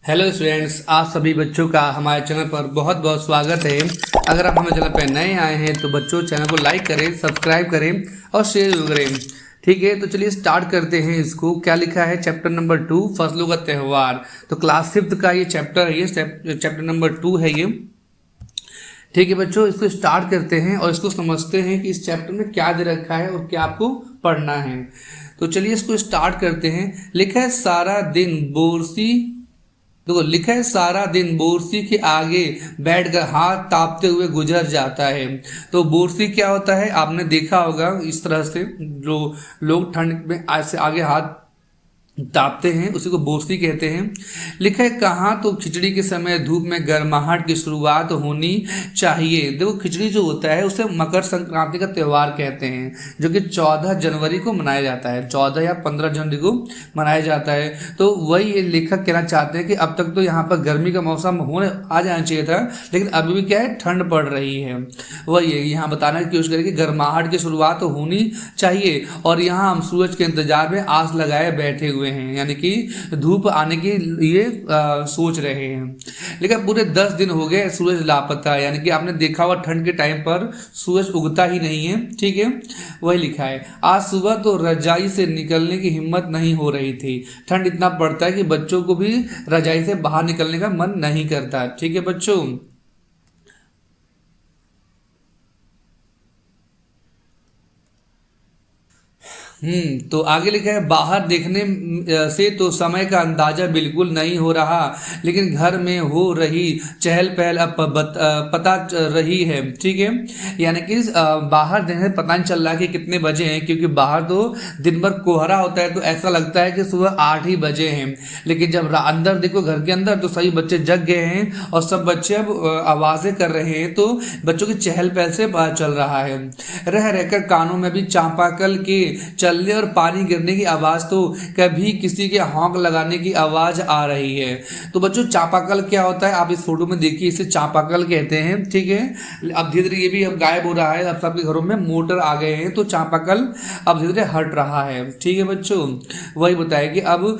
Hello students, आप सभी बच्चों का हमारे चैनल पर बहुत बहुत स्वागत है। अगर आप हमारे चैनल पर नए आए हैं तो बच्चों चैनल को लाइक करें, सब्सक्राइब करें और शेयर जरूर करें। ठीक है, तो चलिए स्टार्ट करते हैं। इसको क्या लिखा है, चैप्टर नंबर 2 फसलों का त्यौहार। तो क्लास 5th का ये चैप्टर है, ये चैप्टर नंबर 2 है ये। ठीक है बच्चों, इसको स्टार्ट करते हैं और इसको समझते हैं कि इस चैप्टर में क्या दे रखा है और क्या आपको पढ़ना है। तो चलिए इसको स्टार्ट करते हैं। लिखा है सारा दिन बोरसी, देखो लिखा है सारा दिन बोरसी के आगे बैठकर हाथ तापते हुए गुजर जाता है। तो बोरसी क्या होता है, आपने देखा होगा इस तरह से जो लोग ठंड में ऐसे आगे हाथ तापते हैं उसी को बोरसी कहते हैं। लिखा है कहाँ तो खिचड़ी के समय धूप में गर्माहट की शुरुआत होनी चाहिए। देखो खिचड़ी जो होता है उसे मकर संक्रांति का त्यौहार कहते हैं, जो कि 14 जनवरी को मनाया जाता है, 14 या 15 जनवरी को मनाया जाता है। तो वही ये लेखक कहना चाहते हैं कि अब तक तो यहाँ पर गर्मी का मौसम होने आ जाना चाहिए था, लेकिन अभी भी क्या है, ठंड पड़ रही है। वही यहाँ बताने की कोशिश करें कि गर्माहट की शुरुआत होनी चाहिए और यहाँ हम सूरज के इंतजार में आस लगाए बैठे हुए हैं, यानी कि धूप आने के लिए सोच रहे हैं। लेकिन पूरे 10 दिन हो गए सूरज लापता, यानी कि आपने देखा हुआ ठंड के टाइम पर सूरज उगता ही नहीं है। ठीक है, वही लिखा है आज सुबह तो रजाई से निकलने की हिम्मत नहीं हो रही थी। ठंड इतना पड़ता है कि बच्चों को भी रजाई से बाहर निकलने का मन नहीं करता। ठीक है बच्चों, तो आगे लिखा है बाहर देखने से तो समय का अंदाजा बिल्कुल नहीं हो रहा, लेकिन घर में हो रही चहल पहल अब पता रही है। ठीक है, यानी कि बाहर देखने से पता नहीं चल रहा कि कितने बजे हैं, क्योंकि बाहर तो दिन भर कोहरा होता है तो ऐसा लगता है कि सुबह 8 ही बजे हैं। लेकिन जब अंदर देखो घर के अंदर तो सभी बच्चे जग गए हैं और सब बच्चे अब आवाजें कर रहे हैं, तो बच्चों की चहल पहल से पता चल रहा है। रह रहकर कानों में भी चांपाकल के चलने और पानी गिरने की आवाज, तो कभी किसी के हौंक लगाने की आवाज आ रही है। तो बच्चों चापाकल क्या होता है, आप इस फोटो में देखिए, इसे चापाकल कहते हैं। ठीक है, अब धीरे धीरे ये भी अब गायब हो रहा है, अब सबके घरों में मोटर आ गए हैं तो चापाकल अब धीरे धीरे हट रहा है। ठीक है बच्चों, वही बताया कि अब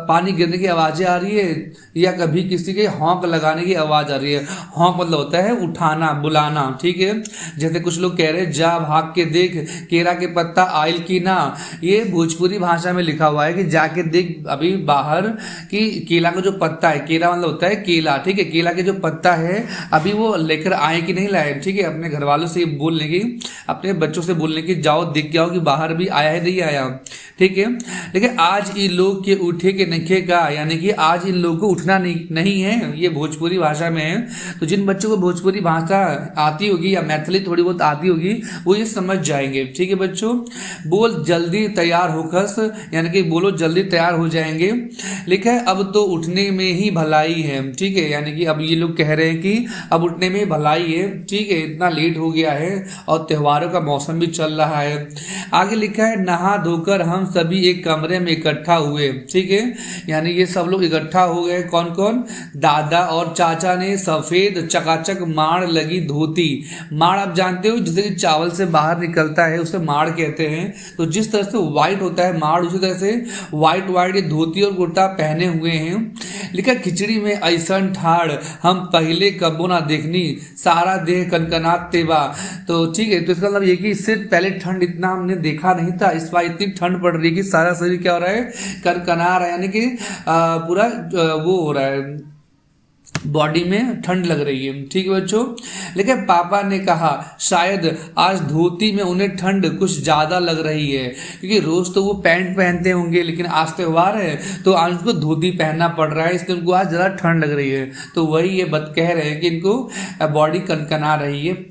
पानी गिरने की आवाजें आ रही है या कभी किसी के हौंक लगाने की आवाज आ रही है। हौंक मतलब होता है उठाना, बुलाना। ठीक है, जैसे कुछ लोग कह रहे हैं जा भाग के देख केरा के पत्ता आयल की ना, ये भोजपुरी भाषा में लिखा हुआ है कि जाके देख अभी बाहर की केला का जो पत्ता है, केला मतलब होता है केला। ठीक है, केला के जो पत्ता है अभी वो लेकर आए कि नहीं लाए। ठीक है, अपने घर वालों से बोलने की, अपने बच्चों से बोलने की जाओ देख के आओ कि बाहर भी आया है नहीं आया। ठीक है, लेकिन आज इन लोग के उठे के नखे का, यानी कि आज इन लोगों को उठना नहीं है, ये भोजपुरी भाषा में है। तो जिन बच्चों को भोजपुरी भाषा आती होगी या मैथिली थोड़ी बहुत आती होगी वो ये समझ जाएंगे। ठीक है बच्चों, बोल जल्दी तैयार होकर, यानी कि बोलो जल्दी तैयार हो जाएंगे। लिखा है अब तो उठने में ही भलाई है। ठीक है, यानी कि अब ये लोग कह रहे हैं कि अब उठने में भलाई है। ठीक है, इतना लेट हो गया है और त्योहारों का मौसम भी चल रहा है। आगे लिखा है नहा धोकर हम सभी एक कमरे में इकट्ठा हुए। ठीक है, यानी ये सब लोग इकट्ठा हो गए। कौन कौन, दादा और चाचा ने सफेद चकाचक माड़ लगी धोती, माड़ आप जानते हो जैसे कि चावल से बाहर निकलता है उसे माड़ कहते हैं। तो जिस तरह से व्हाइट होता है माड़, उसी तरह से व्हाइट ये धोती और कुर्ता पहने हुए हैं। लिखा खिचड़ी में ऐसन ठाड़ हम पहले कबो ना देखनी, सारा देह कनकनात तेबा। तो ठीक है, तो इसका मतलब ये कि इससे पहले ठंड इतना हमने देखा नहीं था, इस बार इतनी ठंड पड़ रही है कि सारा शरीर क्या हो रहा है, कनकना रहा है, यानी कि पूरा वो हो रहा है, बॉडी में ठंड लग रही है। ठीक है बच्चों, लेकिन पापा ने कहा शायद आज धोती में उन्हें ठंड कुछ ज्यादा लग रही है, क्योंकि रोज तो वो पैंट पहनते होंगे लेकिन आज त्योहार है तो आज उनको धोती पहनना पड़ रहा है, इसलिए उनको आज ज्यादा ठंड लग रही है। तो वही ये बात कह रहे हैं कि इनको बॉडी कनकना रही है।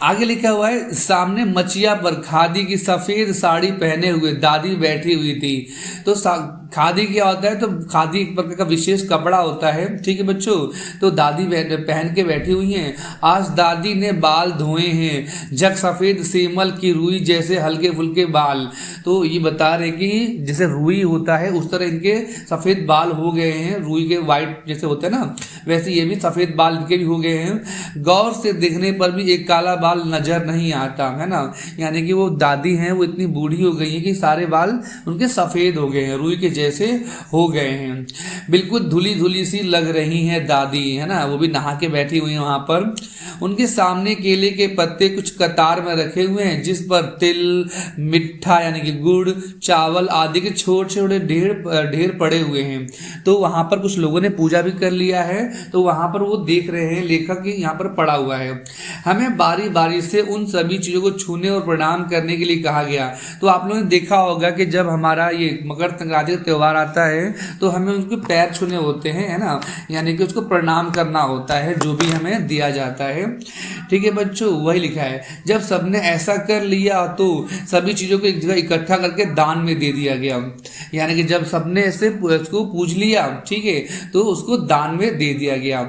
आगे लिखा हुआ है सामने मचिया पर खादी की सफेद साड़ी पहने हुए दादी बैठी हुई थी। तो खादी क्या होता है, तो खादी एक प्रकार का विशेष कपड़ा होता है। ठीक है बच्चों, तो दादी पहन के बैठी हुई हैं। आज दादी ने बाल धोए हैं, जग सफेद सेमल की रुई जैसे हल्के फुल्के बाल। तो ये बता रहे कि जैसे रुई होता है उस तरह इनके सफेद बाल हो गए हैं, रुई के व्हाइट जैसे होते हैं ना, वैसे ये भी सफेद बाल इनके भी हो गए हैं। गौर से देखने पर भी एक काला बाल नजर नहीं आता है ना, यानी कि वो दादी हैं वो इतनी बूढ़ी हो गई है कि सारे बाल उनके सफेद हो गए हैं, रुई के जैसे हो गए हैं। बिल्कुल धुली धुली सी लग रही हैं दादी, है ना, वो भी नहा के बैठी हुई हैं वहां पर। उनके सामने केले के पत्ते कुछ कतार में रखे हुए हैं, जिस पर तिल, मिठा यानी कि गुड़, चावल आदि के छोटे छोटे ढेर पड़े हुए हैं। तो वहां पर कुछ लोगों ने पूजा भी कर लिया है, तो वहां पर वो देख रहे हैं लेखक कि यहाँ पर पड़ा हुआ है। हमें बारी बारी से उन सभी चीजों को छूने और प्रणाम करने के लिए कहा गया। तो आप लोगों ने देखा होगा कि जब हमारा ये मकर संक्रांति का त्यौहार आता है तो हमें उनके पैर छूने होते हैं, है ना, यानी कि उसको प्रणाम करना होता है जो भी हमें दिया जाता है। ठीक है बच्चों, वही लिखा है। जब सबने ऐसा कर लिया तो सभी चीजों को एक जगह इकट्ठा करके दान में दे दिया गया, यानी कि जब सबने ऐसे उसको पूज लिया, ठीक है, तो उसको दान में दे दिया गया।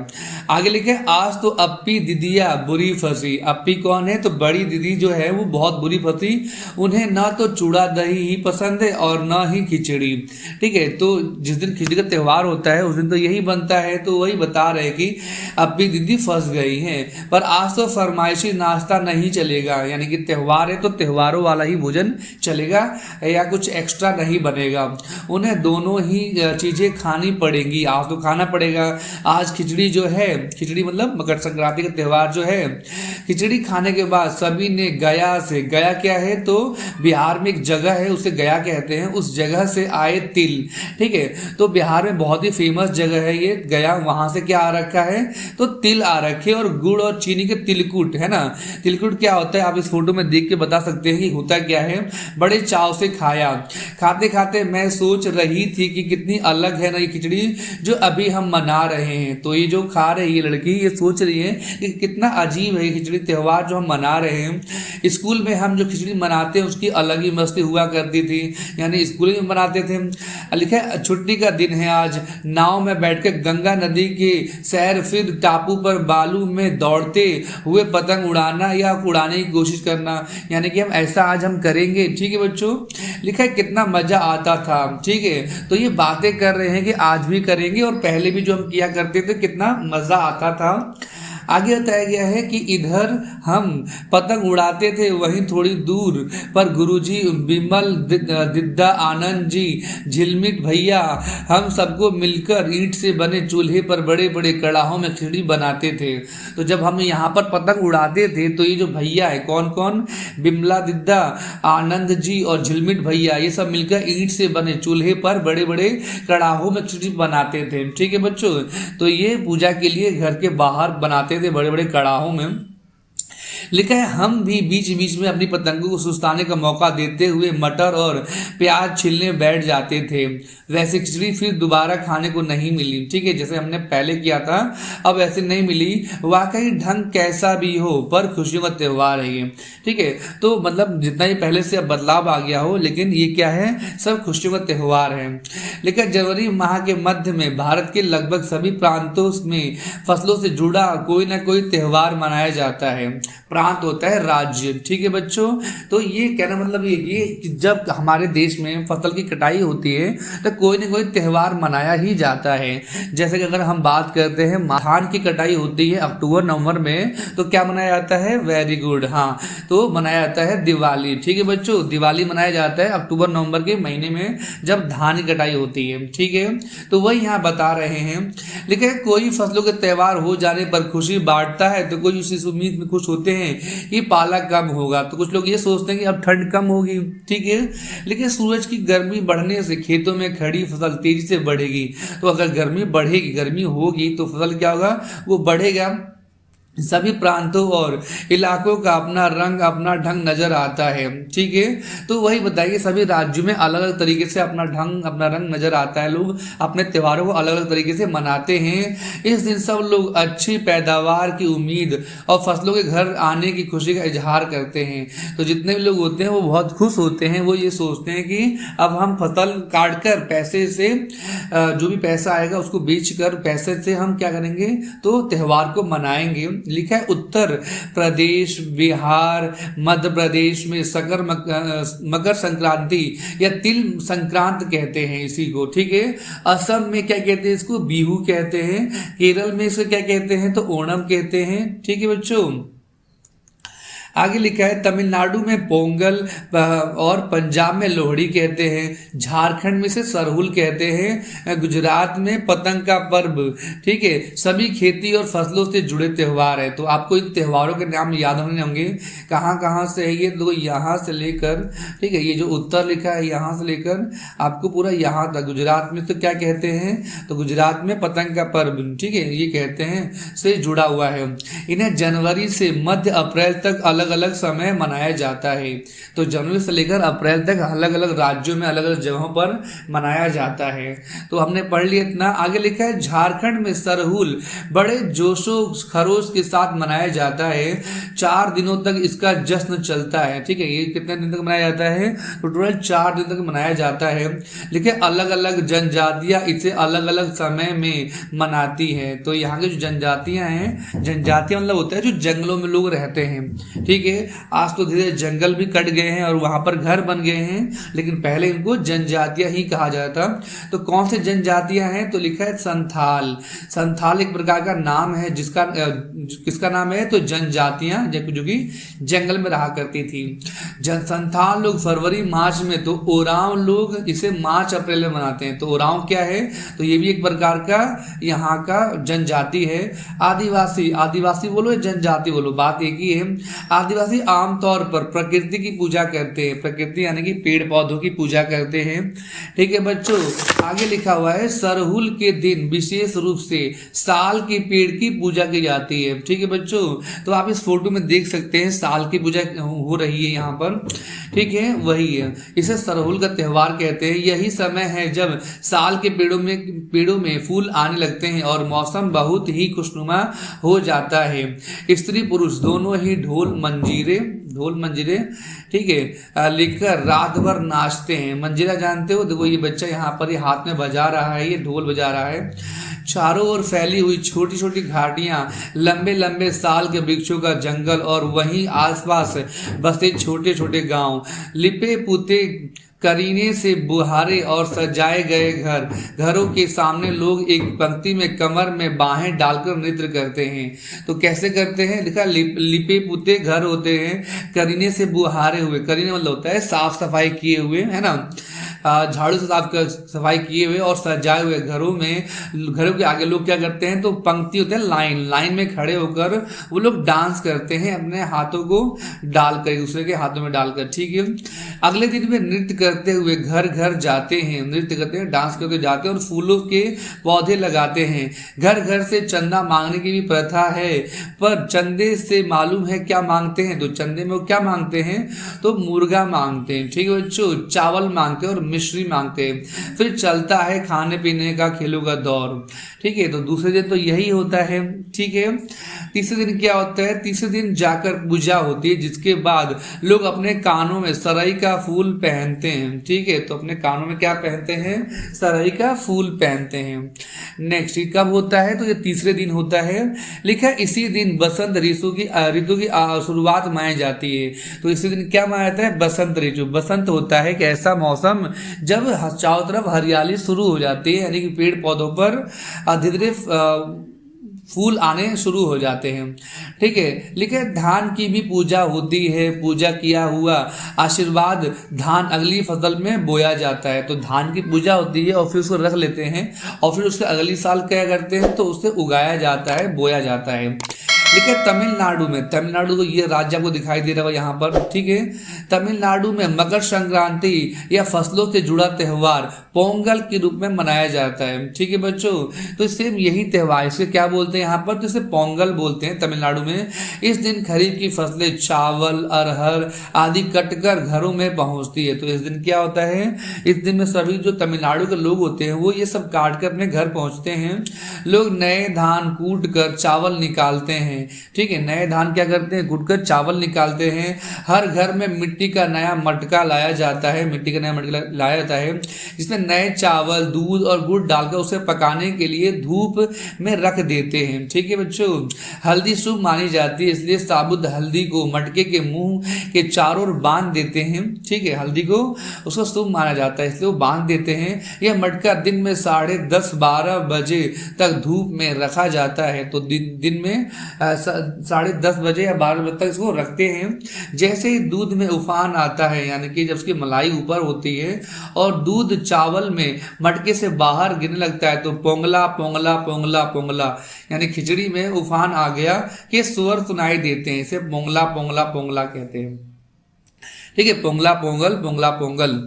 आगे लिखे, आज तो अप्पी दीदिया बुरी फंसी। अप्पी कौन है? तो बड़ी दीदी जो है वो बहुत बुरी फंसी। उन्हें ना तो चूड़ा दही ही पसंद है और ना ही खिचड़ी। ठीक है, तो जिस दिन खिचड़ी का त्यौहार होता है उस दिन तो यही बनता है। तो वही बता रहे कि अप्पी दीदी फंस गई हैं। पर आज तो फरमाइशी नाश्ता नहीं चलेगा, यानी कि त्यौहार है तो त्योहारों वाला ही भोजन चलेगा या कुछ एक्स्ट्रा नहीं बनेगा। उन्हें दोनों ही चीजें खानी पड़ेंगी। आज तो खाना पड़ेगा। आज खिचड़ी जो है, खिचड़ी मतलब मकर संक्रांति का त्यौहार जो है, खिचड़ी खाने के बाद सभी ने गया से, गया क्या है तो बिहार में एक जगह है उसे गया कहते हैं, उस जगह से आए तिल। ठीक है, तो बिहार में बहुत ही फेमस जगह है ये गया। वहां से क्या आ रखा है तो तिल आ रखे और गुड़ और चीनी के तिलकुट, है ना। तिलकुट क्या होता है आप इस फोटो में देख के बता सकते हैं कि होता क्या है। बड़े चाव से खाया। खाते खाते मैं सोच रही थी कि कितनी अलग है ना ये खिचड़ी जो अभी हम मना रहे हैं। तो ये जो खा रही है लड़की, ये सोच रही है कि कितना अजीब है खिचड़ी त्यौहार जो हम मना रहे हैं। स्कूल में हम जो खिचड़ी मनाते हैं उसकी अलग ही मस्ती हुआ करती थी, यानी स्कूल में मनाते थे। लिखा है, छुट्टी का दिन है आज, नाव में बैठकर गंगा नदी के सैर, फिर टापू पर बालू में दौड़ते हुए पतंग उड़ाना या उड़ाने की कोशिश करना, यानी कि हम ऐसा आज हम करेंगे। ठीक है बच्चों, लिखा है कितना मजा आता था। ठीक है, तो ये बातें कर रहे हैं कि आज भी करेंगे और पहले भी जो हम किया करते थे कितना मजा आता था। आगे बताया गया है कि इधर हम पतंग उड़ाते थे, वहीं थोड़ी दूर पर गुरुजी, बिमल दिद्दा, आनंद जी, झिलमिट भैया, हम सबको मिलकर ईंट से बने चूल्हे पर बड़े बड़े कड़ाहों में खिचड़ी बनाते थे। तो जब हम यहाँ पर पतंग उड़ाते थे तो ये जो भैया है, कौन कौन, बिमला दिद्दा, आनंद जी और झिलमिट भैया, ये सब मिलकर ईंट से बने चूल्हे पर बड़े बड़े कड़ाहों में खिचड़ी बनाते थे। ठीक है बच्चों, तो ये पूजा के लिए घर के बाहर बनाते थे बड़े बड़े कड़ाहों में। लिखा है, हम भी बीच बीच में अपनी पतंगों को सुस्ताने का मौका देते हुए मटर और प्याज छीलने बैठ जाते थे। वैसे खिचड़ी फिर दोबारा खाने को नहीं मिली। ठीक है, जैसे हमने पहले किया था अब ऐसे नहीं मिली। वाकई ढंग कैसा भी हो पर खुशियों का त्यौहार है ये। ठीक है, तो मतलब जितना ही पहले से अब बदलाव आ गया हो, लेकिन ये क्या है, सब खुशियों का त्यौहार है। लेकिन जनवरी माह के मध्य में भारत के लगभग सभी प्रांतों में फसलों से जुड़ा कोई ना कोई त्यौहार मनाया जाता है। प्रांत होता है राज्य। ठीक है बच्चों, तो ये कहना मतलब ये कि जब हमारे देश में फसल की कटाई होती है तो कोई ना कोई त्यौहार मनाया ही जाता है। जैसे कि अगर हम बात करते हैं, धान की कटाई होती है अक्टूबर नवंबर में, तो क्या मनाया जाता है, वेरी गुड, हाँ, तो मनाया जाता है दिवाली। ठीक है बच्चों, दिवाली मनाया जाता है अक्टूबर नवंबर के महीने में जब धान की कटाई होती है। ठीक है, तो वही यहाँ बता रहे हैं। लेकिन कोई फसलों के त्यौहार हो जाने पर खुशी बांटता है तो कोई उसी उम्मीद में खुश होते हैं कि पाला कम होगा। तो कुछ लोग ये सोचते हैं कि अब ठंड कम होगी। ठीक है, लेकिन सूरज की गर्मी बढ़ने से खेतों में खड़ी फसल तेजी से बढ़ेगी। तो अगर गर्मी बढ़ेगी, गर्मी होगी तो फसल क्या होगा, वो बढ़ेगा। सभी प्रांतों और इलाकों का अपना रंग अपना ढंग नजर आता है। ठीक है, तो वही बताइए, सभी राज्यों में अलग अलग तरीके से अपना ढंग अपना रंग नजर आता है। लोग अपने त्योहारों को अलग अलग तरीके से मनाते हैं। इस दिन सब लोग अच्छी पैदावार की उम्मीद और फसलों के घर आने की खुशी का इजहार करते हैं। तो जितने भी लोग होते हैं वो बहुत खुश होते हैं। वो ये सोचते हैं कि अब हम फसल काट कर पैसे से जो भी पैसा आएगा उसको बेच कर पैसे से हम क्या करेंगे, तो त्यौहार को मनाएंगे। लिखा है, उत्तर प्रदेश, बिहार, मध्य प्रदेश में मकर संक्रांति या तिल संक्रांत कहते हैं इसी को। ठीक है, असम में क्या कहते हैं, इसको बिहू कहते हैं। केरल में इसको क्या कहते हैं, तो ओणम कहते हैं। ठीक है बच्चों, आगे लिखा है तमिलनाडु में पोंगल और पंजाब में लोहड़ी कहते हैं, झारखंड में से सरहुल कहते हैं, गुजरात में पतंग का पर्व। ठीक है, सभी खेती और फसलों से जुड़े त्यौहार है। तो आपको इन त्योहारों के नाम याद होने होंगे, कहाँ कहाँ से है ये, तो यहाँ से लेकर, ठीक है, ये जो उत्तर लिखा है यहाँ से लेकर आपको पूरा यहाँ तक। गुजरात में तो क्या कहते हैं, तो गुजरात में पतंग का पर्व, ठीक है, ये कहते हैं से जुड़ा हुआ है। इन्हें जनवरी से मध्य अप्रैल तक अलग अलग समय मनाया जाता है। तो जनवरी से लेकर अप्रैल तक अलग अलग राज्यों में अलग अलग जगहों पर मनाया जाता है। तो हमने पढ़ लिया इतना। आगे लिखा है झारखंड में सरहुल बड़े जोशो खरोश के साथ मनाया जाता है। 4 दिनों तक इसका जश्न चलता है। ठीक है, ये कितने दिन तक मनाया जाता है, तो टोटल 4 दिन तक मनाया जाता है। लेकिन अलग अलग जनजातियां इसे अलग अलग समय में मनाती हैं। तो यहाँ की जो जनजातियां हैं, जनजातियां मतलब होता है जो जंगलों में लोग रहते हैं। ठीक है, आज तो धीरे जंगल भी कट गए हैं और वहां पर घर बन गए हैं, लेकिन पहले इनको जनजातियां ही कहा जाता। तो कौन से जनजातियां हैं, तो लिखा है संथाल। संथाल एक प्रकार का नाम है जिसका किसका नाम है, तो जनजातियां जो कि जंगल में रहा करती थी। संथाल लोग फरवरी मार्च में, तो ओराव लोग इसे मार्च अप्रैल में मनाते हैं। तो ओराव क्या है, तो ये भी एक प्रकार का यहाँ का जनजाति है। आदिवासी, आदिवासी बोलो जनजाति बोलो, बात एक ही है। आदिवासी आमतौर पर प्रकृति की पूजा करते हैं, प्रकृति यानी कि पेड़ पौधों की पूजा करते हैं। ठीक है बच्चों, आगे लिखा हुआ है सरहुल के दिन विशेष रूप से साल के पेड़ की पूजा की जाती है। ठीक है बच्चों, तो आप इस फोटो में देख सकते हैं साल की पूजा हो रही है यहाँ पर। ठीक है, वही है, इसे सरहुल का त्यौहार कहते हैं। यही समय है जब साल के पेड़ों में फूल आने लगते हैं और मौसम बहुत ही खुशनुमा हो जाता है। स्त्री पुरुष दोनों ही ढोल मंजीरे ठीक है लेकर रात भर नाचते हैं। मंजीरा जानते हो, देखो ये बच्चा यहाँ पर ये हाथ में बजा रहा है, ये ढोल बजा रहा है। चारों ओर फैली हुई छोटी छोटी घाटियां, लंबे लंबे साल के वृक्षों का जंगल और वहीं आसपास बसे छोटे छोटे गांव, लिपे पुते करीने से बुहारे और सजाए गए घरों के सामने लोग एक पंक्ति में कमर में बाहें डालकर नृत्य करते हैं। तो कैसे करते हैं, लिखा लिपे पुते घर होते हैं, करीने से बुहारे हुए, करीने मतलब होता है साफ सफाई किए हुए, है ना, झाड़ू से साफ सफाई किए हुए और सजाए हुए घरों के आगे लोग क्या करते हैं, तो पंक्ति होते हैं, लाइन में खड़े होकर वो लोग डांस करते हैं, अपने हाथों को डालकर, एक दूसरे के हाथों में डालकर। ठीक है, अगले दिन वे नृत्य करते हुए घर घर जाते हैं, नृत्य करते हैं, डांस करते जाते हैं और फूलों के पौधे लगाते हैं। घर घर से चंदा मांगने की भी प्रथा है, पर चंदे से मालूम है क्या मांगते हैं, तो चंदे में वो क्या मांगते हैं, तो मुर्गा मांगते हैं। ठीक है बच्चों, चावल मांगते हैं और मिश्री मांगते हैं। फिर चलता है खाने पीने का, खेलों का दौर। ठीक है, तो दूसरे दिन तो यही होता है। ठीक है, तीसरे दिन क्या होता है, तीसरे दिन जाकर पूजा होती है, जिसके बाद लोग अपने कानों में सरई का फूल पहनते हैं। ठीक है, तो अपने कानों में क्या पहनते हैं, सरई का फूल पहनते हैं। नेक्स्ट कब होता है, तो ये तीसरे दिन होता है। लिखा इसी दिन बसंत ऋतु की शुरुआत मानी जाती है। तो इसी दिन क्या माना जाता है, बसंत ऋतु। बसंत होता है एक ऐसा मौसम जब चारों तरफ हरियाली शुरू हो जाती है, यानी कि पेड़ पौधों पर धीरे धीरे फूल आने शुरू हो जाते हैं। ठीक है, लिखे धान की भी पूजा होती है, पूजा किया हुआ आशीर्वाद धान अगली फसल में बोया जाता है। तो धान की पूजा होती है और फिर उसको रख लेते हैं और फिर उसके अगली साल क्या करते हैं, तो उसे उगाया जाता है, बोया जाता है। देखिए तमिलनाडु को ये राज्य आपको दिखाई दे रहा है यहाँ पर। ठीक है, तमिलनाडु में मकर संक्रांति या फसलों से जुड़ा त्यौहार पोंगल के रूप में मनाया जाता है। ठीक है बच्चों, तो सेम यही त्यौहार, इसे क्या बोलते हैं यहाँ पर, तो इसे पोंगल बोलते हैं तमिलनाडु में। इस दिन खरीफ की फसलें चावल अरहर आदि कटकर घरों में पहुंचती है। तो इस दिन क्या होता है, इस दिन में सभी जो तमिलनाडु के लोग होते हैं वो ये सब काट कर अपने घर पहुंचते हैं। लोग नए धान कूट कर चावल निकालते हैं। ठीक है, नए धान क्या करते हैं, कूट कर चावल निकालते हैं। हर घर में मिट्टी का नया मटका लाया जाता है, लाया जाता है, जिसमें नए चावल दूध और गुड़ डालकर उसे पकाने के लिए धूप में रख देते हैं। ठीक है बच्चों, हल्दी शुभ मानी जाती है, इसलिए साबुत हल्दी को मटके के मुंह के चारों ओर बांध देते हैं। ठीक है, हल्दी को उसको शुभ माना जाता है, इसलिए वो बांध देते हैं। यह मटका दिन में 10:30-12 बजे तक धूप में रखा जाता है। तो दिन में 10:30 या 12 बजे तक इसको रखते हैं। जैसे ही दूध में उफान आता है, यानी कि जब उसकी मलाई ऊपर होती है और दूध चावल में मटके से बाहर गिरने लगता है, तो पोंगला पोंगला पोंगला पोंगला, यानी खिचड़ी में उफान आ गया के स्वर सुनाई देते हैं। इसे पोंगला पोंगला पोंगला कहते हैं। ठीक है, पोंगला पोंगल पोंगला पोंगल।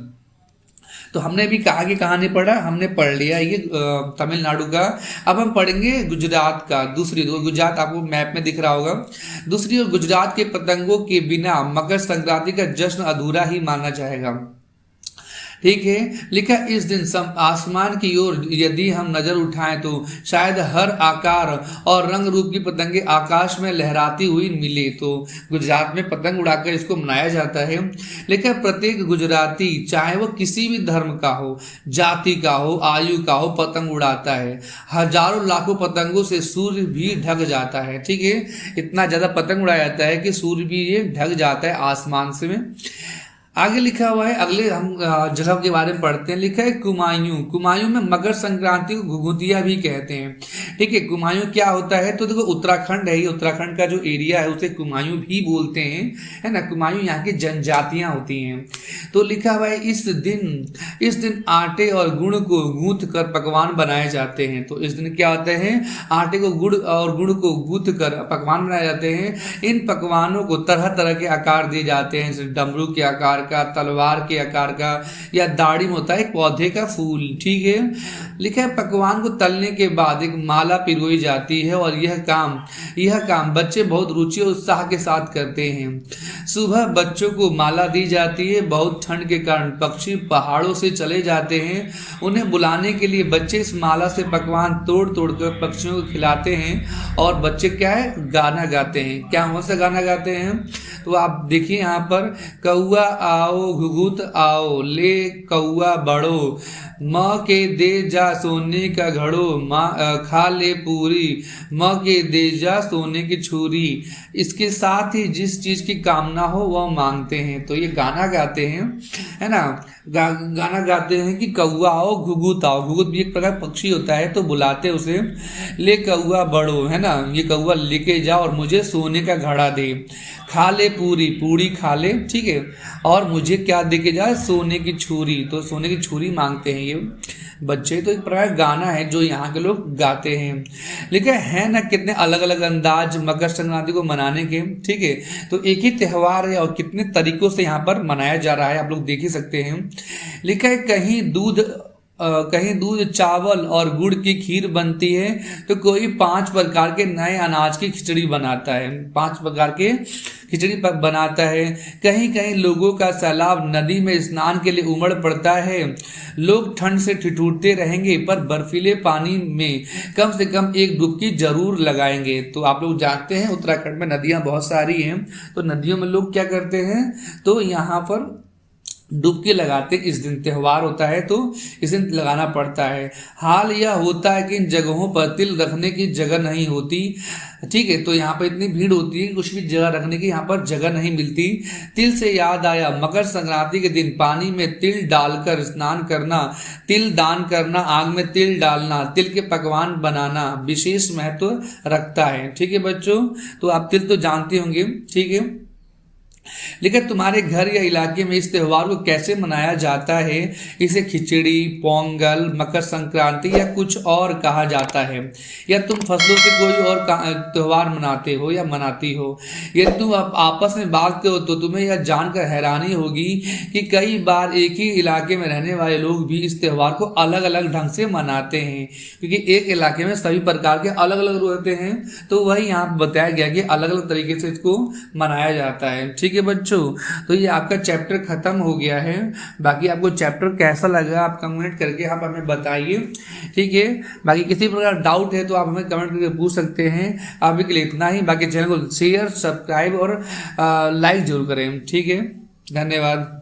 तो हमने भी कहा कि कहानी पढ़ा, हमने पढ़ लिया ये तमिलनाडु का। अब हम पढ़ेंगे गुजरात का। दूसरी ओर, गुजरात आपको मैप में दिख रहा होगा। दूसरी ओर, गुजरात के पतंगों के बिना मकर संक्रांति का जश्न अधूरा ही माना जाएगा। ठीक है, लिखा इस दिन आसमान की ओर यदि हम नजर उठाएं तो शायद हर आकार और रंग रूप की पतंगे आकाश में लहराती हुई मिले। तो गुजरात में पतंग उड़ाकर इसको मनाया जाता है। लिखा प्रत्येक गुजराती, चाहे वो किसी भी धर्म का हो, जाति का हो, आयु का हो, पतंग उड़ाता है। हजारों लाखों पतंगों से सूर्य भी ढक जाता है। ठीक है, इतना ज्यादा पतंग उड़ाया जाता है कि सूर्य भी ये ढक जाता है आसमान से में। आगे लिखा हुआ है, अगले हम जगह के बारे में पढ़ते हैं। लिखा है कुमायूं। कुमायूं में मकर संक्रांति को घुघुतिया भी कहते हैं। ठीक है, कुमायूं क्या होता है? तो देखो उत्तराखंड है, ये उत्तराखंड का जो एरिया है उसे कुमायूं भी बोलते हैं, है ना। कुमायूं यहाँ की जनजातियां होती हैं। तो लिखा हुआ है इस दिन आटे और गुड़ को गूंथ कर पकवान बनाए जाते हैं। तो इस दिन क्या होता है? आटे को गुड़ को गूंथ कर पकवान बनाए जाते हैं। इन पकवानों को तरह तरह के आकार दिए जाते हैं, जैसे डमरू के आकार का, तलवार के आकार का, या दाढ़ी में होता है एक पौधे का फूल। ठीक है, लिखा है पकवान को तलने के बाद एक माला पिरोई जाती है और यह काम बच्चे बहुत रुचि और उत्साह के साथ करते हैं। सुबह बच्चों को माला दी जाती है। बहुत ठंड के कारण पक्षी पहाड़ों से चले जाते हैं। उन्हें बुलाने के लिए बच्चे इस माला से पकवान तोड़ तोड़ कर पक्षियों को खिलाते हैं और बच्चे क्या है? गाना गाते हैं। क्या कौन सा गाना गाते हैं? तो आप देखिए यहाँ पर, कौआ आओ घुघुत आओ, ले कौआ बड़ो, माँ के दे जा सोने का घड़ो, खा ले पूरी, माँ के दे जा सोने की छुरी। इसके साथ ही जिस चीज की कामना हो वह मांगते हैं। तो ये गाना गाते हैं, है ना। गाना गाते हैं कि कौआ आओ घुघुत आओ। घुघुत भी एक प्रकार पक्षी होता है, तो बुलाते उसे। ले कौआ बड़ो, है ना, ये कौआ लेके जा और मुझे सोने का घड़ा दे। खा ले पूरी खा ले, ठीक है, और मुझे क्या दे के जाए? सोने की छुरी। तो सोने की छुरी मांगते हैं ये बच्चे। तो एक प्रकार गाना है जो यहाँ के लोग गाते हैं। लेकिन है ना कितने अलग अलग अंदाज मकर संक्रांति को मनाने के। ठीक है, तो एक ही त्यौहार है और कितने तरीकों से यहाँ पर मनाया जा रहा है, आप लोग देख ही सकते हैं। लिखा है कहीं दूध चावल और गुड़ की खीर बनती है, तो कोई 5 प्रकार के नए अनाज की खिचड़ी बनाता है। 5 प्रकार के खिचड़ी बनाता है। कहीं कहीं लोगों का सैलाब नदी में स्नान के लिए उमड़ पड़ता है। लोग ठंड से ठिठुरते रहेंगे पर बर्फीले पानी में कम से कम एक डुबकी जरूर लगाएंगे। तो आप लोग जानते हैं उत्तराखंड में नदियां बहुत सारी हैं, तो नदियों में लोग क्या करते हैं? तो यहाँ पर डुबकी लगाते। इस दिन त्यौहार होता है तो इस दिन लगाना पड़ता है। हाल यह होता है कि इन जगहों पर तिल रखने की जगह नहीं होती। ठीक है, तो यहाँ पर इतनी भीड़ होती है, कुछ भी जगह रखने की यहाँ पर जगह नहीं मिलती। तिल से याद आया, मकर संक्रांति के दिन पानी में तिल डालकर स्नान करना, तिल दान करना, आग में तिल डालना, तिल के पकवान बनाना विशेष महत्व रखता है। ठीक है बच्चों, तो आप तिल तो जानते होंगे। ठीक है, लेकिन तुम्हारे घर या इलाके में इस त्योहार को कैसे मनाया जाता है? इसे खिचड़ी, पोंगल, मकर संक्रांति या कुछ और कहा जाता है, या तुम फसलों से कोई और त्योहार मनाते हो या मनाती हो? यदि तुम आपस में बात करो तो तुम्हें यह जानकर हैरानी होगी कि कई बार एक ही इलाके में रहने वाले लोग भी इस त्योहार को अलग अलग ढंग से मनाते हैं, क्योंकि एक इलाके में सभी प्रकार के अलग अलग रहते हैं। तो वही यहाँ बताया गया कि अलग अलग तरीके से इसको मनाया जाता है। ठीक है बच्चों, तो ये आपका चैप्टर खत्म हो गया है। बाकी आपको चैप्टर कैसा लगा आप कमेंट करके आप हमें बताइए। ठीक है, बाकी किसी प्रकार डाउट है तो आप हमें कमेंट करके पूछ सकते हैं। अभी के लिए इतना ही। बाकी चैनल को शेयर, सब्सक्राइब और लाइक जरूर करें। ठीक है, धन्यवाद।